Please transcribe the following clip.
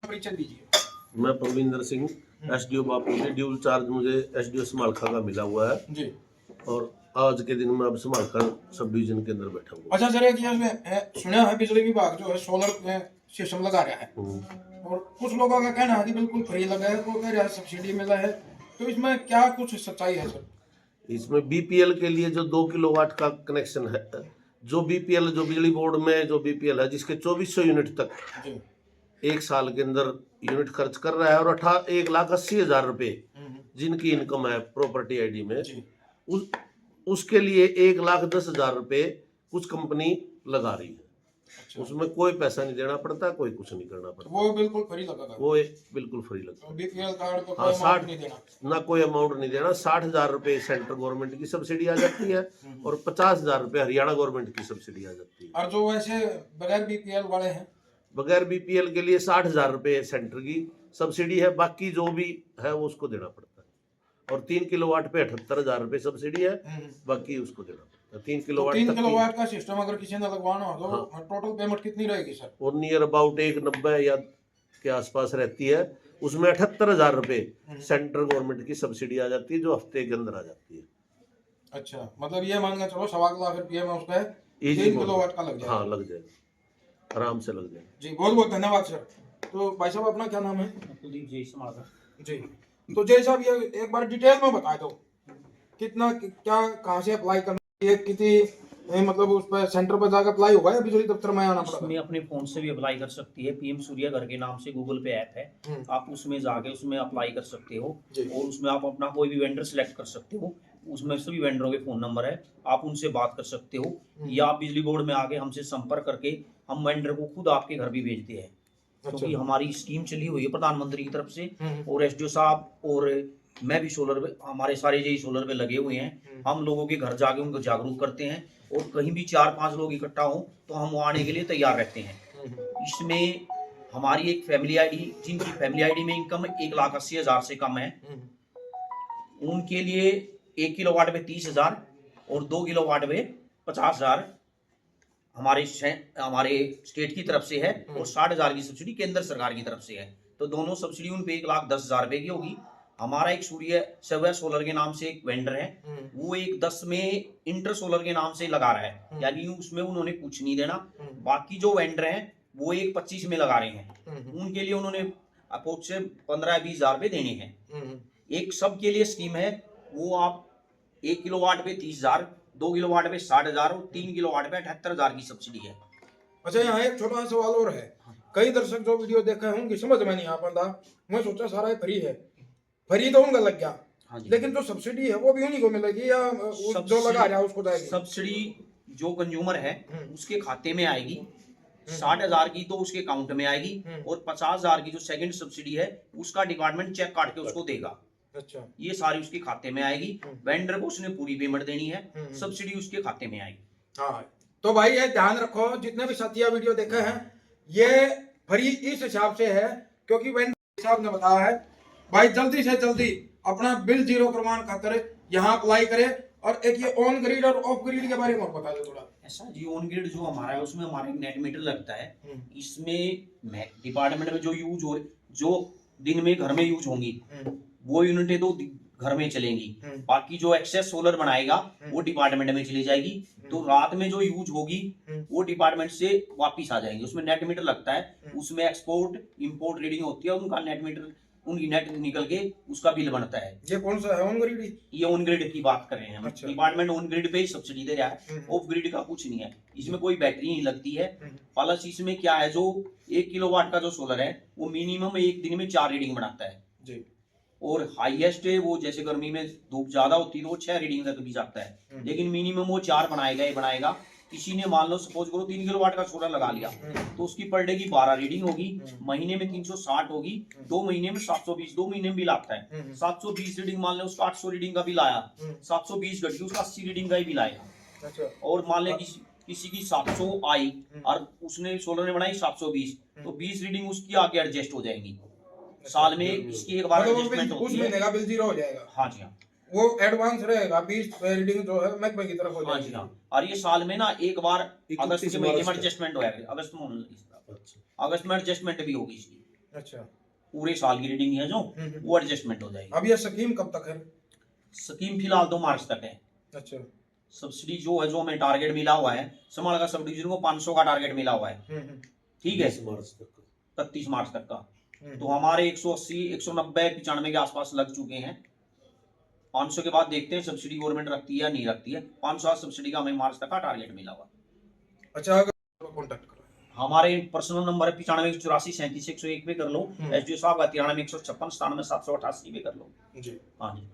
परिचय दीजिए। मैं परविंदर सिंह, एसडीओ बापूजी, ड्यूल चार्ज मुझे एसडीओ समालखा का मिला हुआ है जी। और आज के दिन मैं अब समालखा सब डिवीजन के अंदर बैठा हुआ। अच्छा सर, एक ये सुना है बिजली विभाग जो है सोलर सिस्टम लगा रहा है और कुछ लोगों का कहना है कि बिल्कुल फ्री लगा है, कोई कह रहा है सब्सिडी मिला है, तो इसमें क्या कुछ सच्चाई है सर? इसमें बीपीएल के लिए जो 2 किलोवाट का कनेक्शन है, जो बीपीएल जो बिजली बोर्ड में जो बीपीएल है जिसके 2400 यूनिट तक जी। एक साल के अंदर यूनिट खर्च कर रहा है और 1,80,000 रुपए जिनकी इनकम है प्रॉपर्टी आईडी में, उसके लिए 1,10,000 रुपए कुछ कंपनी लगा रही है। अच्छा। उसमें कोई पैसा नहीं देना पड़ता, कोई कुछ नहीं करना पड़ता, वो बिल्कुल फ्री लगा, वो बिल्कुल फ्री लगता है। बीपीएल कार्ड को कोई अमाउंट नहीं देना, ना कोई अमाउंट नहीं देना। 60,000 रुपए सेंट्रल गवर्नमेंट की सब्सिडी आ जाती है और 50,000 रुपए हरियाणा गवर्नमेंट की सब्सिडी आ जाती है। और जो वैसे बगैर बीपीएल वाले हैं, बगैर बीपीएल के लिए 60,000 रुपए सेंटर की सब्सिडी है, बाकी जो भी है वो उसको देना पड़ता है। और 3 किलोवाट पे 78,000 रुपए सब्सिडी है, बाकी उसको देना पड़ता है। 3 किलोवाट का सिस्टम अगर किसी ने लगवाना हो तो टोटल पेमेंट कितनी रहेगी सर? और नियर अबाउट 190 या के आसपास रहती है। उसमें 78,000 रुपए सेंट्रल गवर्नमेंट की सब्सिडी आ जाती है जो हफ्ते के अंदर आ जाती है। अच्छा, मतलब ये मान के चलो 1.25 लाख रुपये में उसका 3 किलोवाट का लग जाएगा। हाँ, लग जाएगा, आराम से लग जाएगा। जी, बहुत बहुत धन्यवाद सर। तो भाई साहब अपना क्या नाम है? कुलदीप जय समालखा जी। तो जय साहब ये एक बार डिटेल में बता दो, कितना क्या कहाँ से अप्लाई करना है, कितनी मतलब उस पर सेंटर पर जाकर अप्लाई होगा या बिजली दफ्तर में आना पड़ेगा? उसमें अपने फोन से भी अप्लाई कर सकती है। पीएम सूर्य घर के नाम से गूगल पे ऐप है, आप उसमें जाके उसमें अप्लाई कर सकते हो और उसमें आप अपना कोई भी वेंडर सिलेक्ट कर सकते हो। उसमें सभी वेंडरों के फोन नंबर है, आप उनसे बात कर सकते हो या आप बिजली बोर्ड में आके हमसे संपर्क करके हम वेंडर को खुद आपके घर भी भेजते हैं। क्योंकि हमारी स्कीम चली हुई है प्रधानमंत्री की तरफ से और एसडीओ साहब और मैं भी सोलर पे, हमारे सारे यही सोलर पे लगे हुए हैं। हम लोगों के घर जाके उनको जागरूक करते हैं और कहीं भी 4-5 लोग इकट्ठा हो तो हम वहाँ आने के लिए तैयार रहते हैं। इसमें हमारी एक फैमिली आईडी, जिनकी फैमिली आईडी में इनकम 1,80,000 से कम है, उनके लिए 1 किलोवाट में 30,000 और 2 किलोवाट में 50,000 हमारे स्टेट की तरफ से है और 60,000 की सब्सिडी केंद्र सरकार की तरफ से है। तो दोनों सब्सिडी उन पे 1,10,000 रुपए की होगी। हमारा एक सूर्य सोलर के नाम से एक वेंडर है, वो 1,10 में इंटर सोलर के नाम से लगा रहा है, यानी उसमें उन्होंने कुछ नहीं देना। बाकी जो वेंडर हैं वो 1,25 में लगा रहे हैं, उनके लिए उन्होंने अप्रोच से 15-20,000 रुपए देने हैं। एक सब के लिए स्कीम है, वो आप 1 किलोवाट पे 30,000, 2 किलोवाट पे 60,000 और 3 किलोवाट पे 78,000 की सब्सिडी है। अच्छा, यहाँ एक छोटा सा सवाल और है। कई दर्शक जो वीडियो देखा है उनकी समझ में नहीं आ पाता, मैं सोचा सारा फ्री है, फ्री तो उनका लग गया, लेकिन जो सब्सिडी है वो भी उन्हीं को मिलेगी या जो लगा रहा है उसको जाएगी? सब्सिडी जो कंज्यूमर है उसके खाते में आएगी, 60,000 की तो उसके अकाउंट में आएगी और 50,000 की जो सेकंड सब्सिडी है उसका डिपार्टमेंट चेक काट के उसको देगा। अच्छा, ये सारी उसके खाते में आएगी, वेंडर को उसने पूरी पेमेंट देनी है, सब्सिडी उसके खाते में आएगी। हाँ, तो भाई ये ध्यान रखो, जितने भी साथिया वीडियो देखे हैं ये फ्री इस हिसाब से है क्योंकि वेंडर साहब ने बताया है भाई जल्दी से जल्दी अपना बिल जीरो करवाने खातिर यहाँ अप्लाई करे। और एक ये ऑन ग्रिड और ऑफ ग्रिड के बारे में बता दो थोड़ा। ऐसा जी, ऑन ग्रिड जो हमारा है उसमें हमारा एक नेट मीटर लगता है, इसमें डिपार्टमेंट में जो यूज हो, जो दिन में घर में यूज होंगी वो यूनिटें तो घर में चलेंगी, बाकी जो एक्सेस सोलर बनाएगा वो डिपार्टमेंट में चली जाएगी, तो रात में जो यूज होगी वो डिपार्टमेंट से वापिस आ जाएंगे। उसमें नेट मीटर लगता है, उसमें एक्सपोर्ट इंपोर्ट रीडिंग होती है, उनका नेट मीटर उनकी नेट निकल के उसका बिल बनता है। ये कौन सा है ऑन ग्रिड? ये ऑन ग्रिड की बात कर रहे हैं हम। अच्छा। डिपार्टमेंट ऑन ग्रिड पे ही सब्सिडी दे रहा है, ऑफ ग्रिड का कुछ नहीं है, इसमें कोई बैटरी नहीं लगती है। प्लस इसमें क्या है, जो 1 किलोवाट का जो सोलर है वो मिनिमम एक दिन में 4 रीडिंग बनाता है जी, और हाईएस्ट है वो जैसे गर्मी में धूप ज्यादा होती है तो वो 6 रीडिंग तक भी जाता है, लेकिन मिनिमम वो 4 बनाएगा ही बनाएगा। किसी ने मान लो सपोज करो 3 किलोवाट का सोलर लगा लिया तो उसकी पर डे की 12 रीडिंग होगी, महीने में 360 होगी, 2 महीने में 720, 2 महीने में बिल आता है। 720 रीडिंग मान लो उसका 800 रीडिंग का बिल आया, 720 घटी उसका 80 रीडिंग का ही बिल आएगा। और मान ले किसी की 700 आई और उसने सोलर ने बनाई 720, तो 20 रीडिंग उसकी आगे एडजस्ट हो जाएंगी। साल में इसकी एक बार एडजस्टमेंट होती है, बिल जीरो हो जाएगा। हाँ जी, हाँ, वो एडवांस रहेगा, 20 रीडिंग जो है महकमे की तरफ हो जाएगी। हाँ जी, हाँ। और ये साल में ना एक बार अगस्त के महीने में एडजस्टमेंट हो जाएगा, अगस्त में एडजस्टमेंट भी होगी इसकी। अच्छा। पूरे साल की रीडिंग है जो वो एडजस्टमेंट हो जाएगी। अब ये स्कीम कब तक है? स्कीम फिलहाल तो मार्च तक है। अच्छा। सब्सिडी जो है, जो हमें टारगेट मिला हुआ है, समाल का सब डिवीजन को 500 का टारगेट मिला हुआ है, ठीक है, 31 मार्च तक का। तो हमारे 180, 190, 95 के आसपास लग चुके हैं। 500 के बाद देखते हैं सब्सिडी गवर्नमेंट रखती है या नहीं रखती है। 500 सब्सिडी का हमें मार्च तक का टारगेट मिला हुआ। अच्छा, अगर कॉन्टेक्ट करो, हमारे पर्सनल नंबर है 95 184 37 101 पे कर लो। SDO साहब का 93 156 97 788 पे कर लो। जी। हाँ जी।